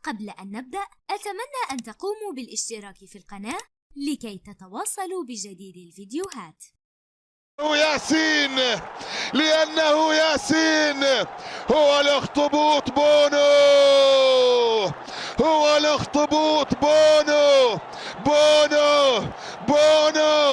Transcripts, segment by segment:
قبل أن نبدأ أتمنى أن تقوموا بالاشتراك في القناة لكي تتواصلوا بجديد الفيديوهات. ياسين، لأنه ياسين هو الأخطبوط بونو، هو الأخطبوط بونو. بونو بونو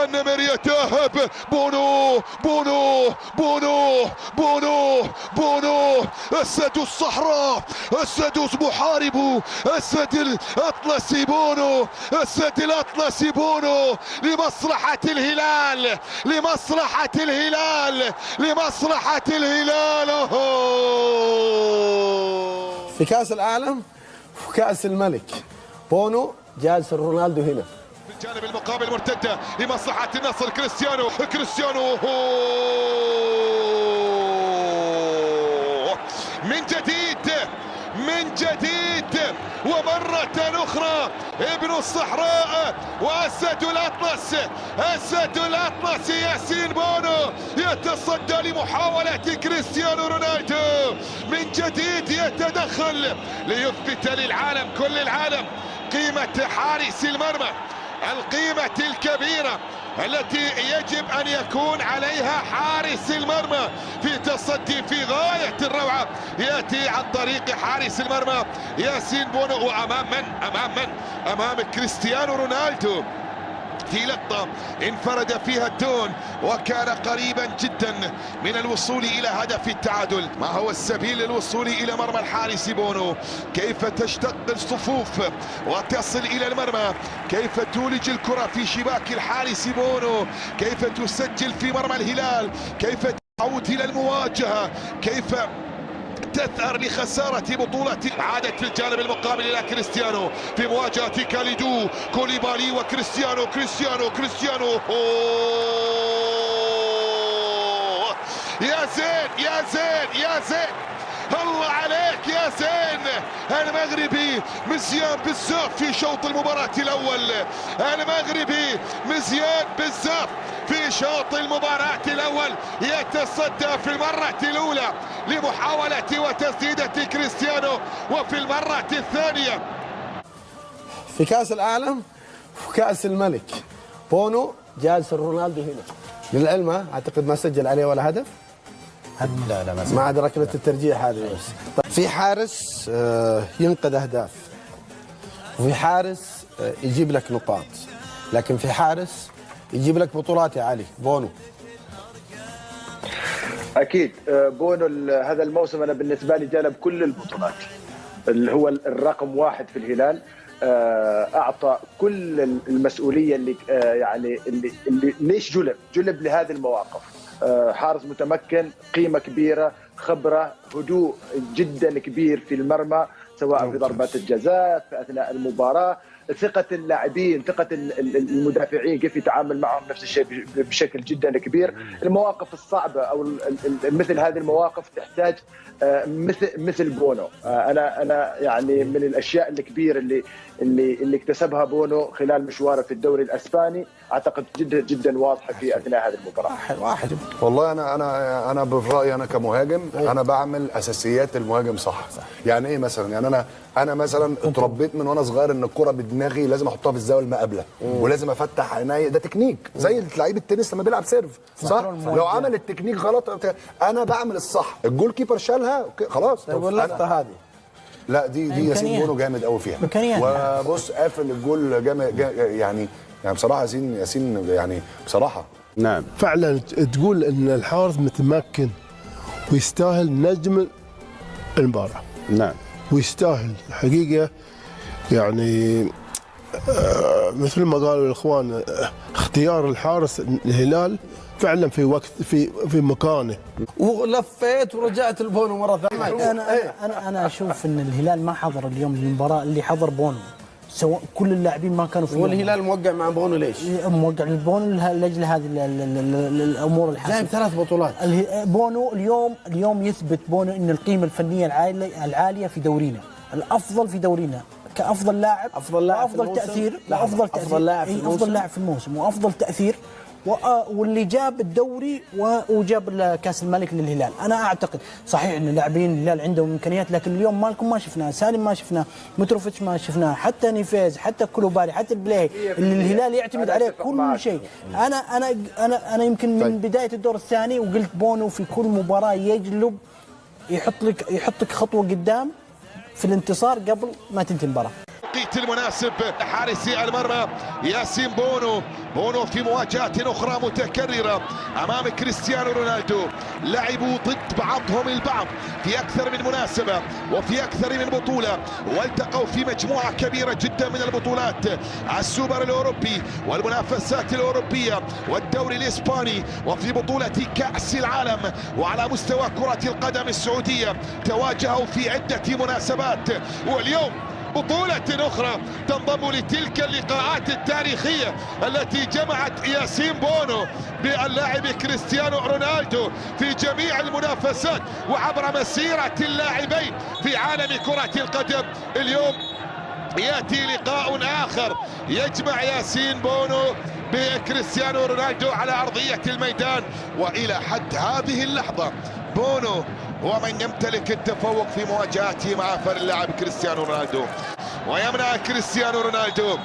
النمر يتاهب. بونو بونو بونو بونو بونو أسد الصحراء، أسد محارب، أسد الأطلسي بونو، أسد الأطلسي بونو لمصلحة الهلال، لمصلحة الهلال، لمصلحة الهلال. في كأس العالم وكأس الملك بونو جالس رونالدو هنا. بالجانب المقابل مرتدة لمصلحة النصر. كريستيانو من جديد، من جديد ومرة أخرى ابن الصحراء وأسد الأطلس، أسد الأطلس ياسين بونو يتصدى لمحاولة كريستيانو رونالدو، من جديد يتدخل ليثبت للعالم، كل العالم، قيمة حارس المرمى، القيمة الكبيرة التي يجب أن يكون عليها حارس المرمى في تصدي في غاية الروعة. يأتي عن طريق حارس المرمى ياسين بونو. وأمام من؟ أمام من؟ أمام كريستيانو رونالدو في لقطة انفرد فيها الدون وكان قريبا جدا من الوصول إلى هدف التعادل. ما هو السبيل للوصول إلى مرمى الحارس بونو؟ كيف تشتق الصفوف وتصل إلى المرمى؟ كيف تولج الكرة في شباك الحارس بونو؟ كيف تسجل في مرمى الهلال؟ كيف تعود إلى المواجهة؟ كيف تثأر لخسارة بطولة؟ عادت في الجانب المقابل إلى كريستيانو في مواجهة كاليدو كوليبالي وكريستيانو. كريستيانو يا زين يا زين يا زين، الله عليك يا زين. المغربي مزيان بزاف في شوط المباراة الأول، المغربي مزيان بزاف في شوط المباراة الأول، يتصدى في المرة الأولى لمحاولة وتسديدة كريستيانو، وفي المرة الثانية في كأس العالم وكأس الملك بونو جالس رونالدو هنا. للعلم اعتقد ما سجل عليه ولا هدف. لا ما عاد ركلة الترجيح هذه بس. طيب في حارس ينقذ اهداف، وفي حارس يجيب لك نقاط، لكن في حارس يجيب لك بطولات يا علي. بونو اكيد بونو هذا الموسم انا بالنسبه لي جلب كل البطولات، اللي هو الرقم واحد في الهلال. اعطى كل المسؤوليه اللي يعني اللي ليش جلب لهذه المواقف. حارس متمكن، قيمه كبيره، خبره، هدوء جدا كبير في المرمى سواء في ضربات الجزاء في اثناء المباراه، ثقة اللاعبين، ثقة المدافعين كيف يتعامل معهم نفس الشيء بشكل جدا كبير. المواقف الصعبة او مثل هذه المواقف تحتاج مثل بونو. انا يعني من الاشياء الكبيره اللي اكتسبها بونو خلال مشواره في الدوري الاسباني اعتقد جدا جدا واضحه في اثناء هذه المباراه. واحد والله انا برايي انا كمهاجم انا بعمل اساسيات المهاجم صح. يعني ايه مثلا؟ يعني انا مثلا اتربيت من وانا صغير ان الكره بدماغي لازم احطها في الزاويه المقابله ولازم افتح عيني. ده تكنيك زي لعيب التنس لما بيلعب سيرف صح. لو عمل التكنيك غلط انا بعمل الصح. الجول كيبر شالها خلاص. واللقطه هذه لا دي ياسين بونو جامد قوي فيها. وبص قافل الجول جامد يعني بصراحه ياسين يعني بصراحه. نعم فعلا تقول ان الحارس متمكن ويستاهل نجم المباراه. نعم ويستاهل حقيقه يعني مثل ما قالوا الاخوان اختيار الحارس الهلال فعلا في وقت في مكانه. ولفيت ورجعت البونو مره ثانيه. انا اشوف ان الهلال ما حضر اليوم المباراه، اللي حضر بونو، سواء كل اللاعبين ما كانوا في. والهلال موقع مع بونو ليش؟ موقع البونو لاجل هذه الامور الحاسمه. جايب 3 بطولات. بونو اليوم يثبت بونو ان القيمه الفنيه العاليه في دورينا، الافضل في دورينا كافضل لاعب، افضل تاثير، افضل لاعب في الموسم وافضل تاثير واللي جاب الدوري وجاب كاس الملك للهلال. انا اعتقد صحيح ان اللاعبين الهلال عندهم امكانيات، لكن اليوم مالكم ما شفناه، سالم ما شفناه، متروفيتش ما شفناه، حتى نيفيز، حتى كلوبالي، حتى البلاهي اللي الهلال يعتمد عليه كل شيء. انا يمكن من بدايه الدور الثاني وقلت بونو في كل مباراه يجلب، يحطك خطوه قدام في الانتصار قبل ما تنتهي المباراه. التوقيت المناسب حارسي المرمى ياسين بونو في مواجهات أخرى متكررة أمام كريستيانو رونالدو. لعبوا ضد بعضهم البعض في أكثر من مناسبة وفي أكثر من بطولة، والتقوا في مجموعة كبيرة جدا من البطولات، السوبر الأوروبي والمنافسات الأوروبية والدوري الإسباني، وفي بطولة كأس العالم. وعلى مستوى كرة القدم السعودية تواجهوا في عدة مناسبات، واليوم بطولة أخرى تنضم لتلك اللقاءات التاريخية التي جمعت ياسين بونو باللاعب كريستيانو رونالدو في جميع المنافسات وعبر مسيرة اللاعبين في عالم كرة القدم. اليوم يأتي لقاء آخر يجمع ياسين بونو بكريستيانو رونالدو على أرضية الميدان، وإلى حد هذه اللحظة بونو هو من يمتلك التفوق في مواجهاته مع اللاعب كريستيانو رونالدو، ويمنع كريستيانو رونالدو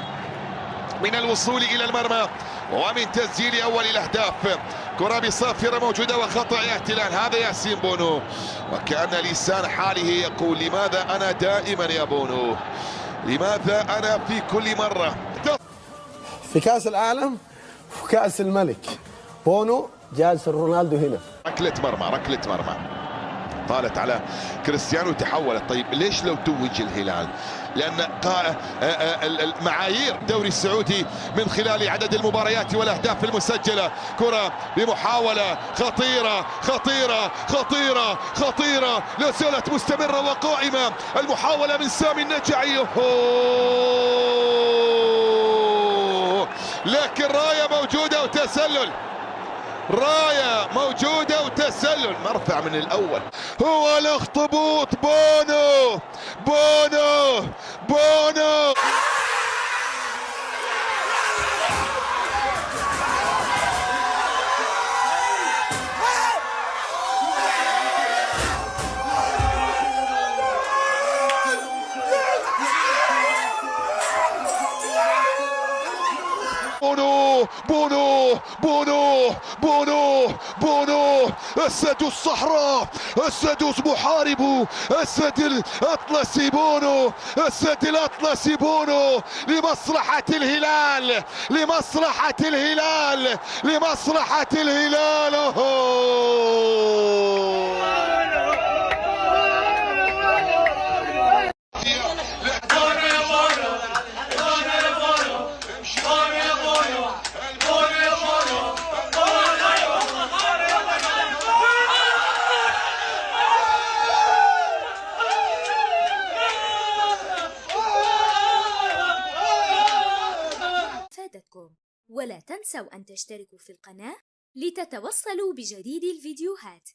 من الوصول إلى المرمى ومن تسجيل أول الأهداف. كرة بصافرة موجودة وخطأ يأتي الآن، هذا ياسين بونو، وكأن لسان حاله يقول لماذا أنا دائما يا بونو، لماذا أنا في كل مرة. في كاس العالم وكاس الملك بونو جالس رونالدو هنا. ركلة مرمى طالت على كريستيانو تحولت. طيب ليش لو توج الهلال؟ لأن معايير الدوري السعودي من خلال عدد المباريات والأهداف المسجلة. كرة بمحاولة خطيرة لا زالت مستمرة وقائمة، المحاولة من سامي النجعي، لكن راية موجودة وتسلل، مرفع من الأول. هو الاخطبوط بونو. بونو أسد الصحراء، أسد محارب، أسد الأطلسي بونو، أسد الأطلسي بونو، لمصلحة الهلال. ولا تنسوا أن تشتركوا في القناة لتتوصلوا بجديد الفيديوهات.